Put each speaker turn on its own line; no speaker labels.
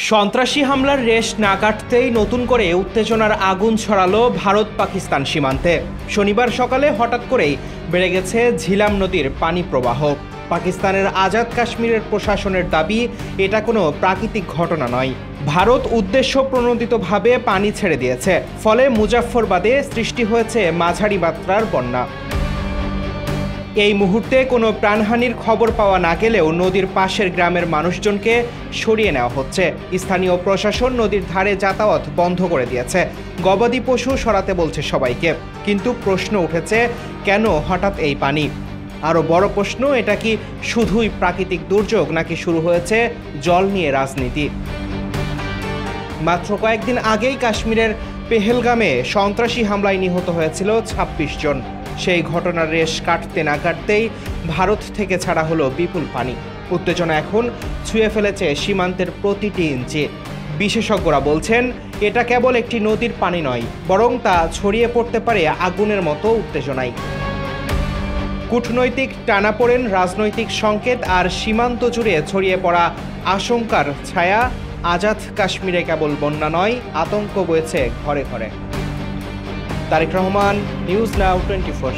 সন্ত্রাসী হামলার রেশ না কাটতেই নতুন করে উত্তেজনার আগুন ছড়ালো ভারত পাকিস্তান সীমান্তে। শনিবার সকালে হঠাৎ করেই বেড়ে গেছে ঝিলাম নদীর পানি প্রবাহ। পাকিস্তানের আজাদ কাশ্মীরের প্রশাসনের দাবি এটা কোনো প্রাকৃতিক ঘটনা নয়, ভারত উদ্দেশ্য প্রণোদিতভাবে পানি ছেড়ে দিয়েছে। ফলে মুজাফফরবাদে সৃষ্টি হয়েছে মাঝারি মাত্রার বন্যা। এই মুহূর্তে কোনো প্রাণহানির খবর পাওয়া না গেলেও নদীর পাশের গ্রামের মানুষজনকে সরিয়ে নেওয়া হচ্ছে। স্থানীয় প্রশাসন নদীর ধারে যাতায়াত বন্ধ করে দিয়েছে, গবাদি পশু সরাতে বলছে সবাইকে। কিন্তু প্রশ্ন উঠেছে, কেন হঠাৎ এই পানি? আরও বড় প্রশ্ন, এটা কি শুধুই প্রাকৃতিক দুর্যোগ নাকি শুরু হয়েছে জল নিয়ে রাজনীতি? মাত্র কয়েকদিন আগেই কাশ্মীরের পেহেলগামে সন্ত্রাসী হামলায় নিহত হয়েছিল ২৬ জন। সেই ঘটনার রেশ কাটতে না কাটতেই ভারত থেকে ছাড়া হলো বিপুল পানি। উত্তেজনা এখন ছুঁয়ে ফেলেছে সীমান্তের প্রতিটি ইঞ্চি। বিশেষজ্ঞরা বলছেন, এটা কেবল একটি নদীর পানি নয়, বরং তা ছড়িয়ে পড়তে পারে আগুনের মতো উত্তেজনায়। কূটনৈতিক টানাপোড়েন, রাজনৈতিক সংকেত আর সীমান্ত জুড়ে ছড়িয়ে পড়া আশঙ্কার ছায়া। আজাদ কাশ্মীরে কেবল বন্যা নয়, আতঙ্ক বয়েছে ঘরে ঘরে। Tarique Rahman, news now 24।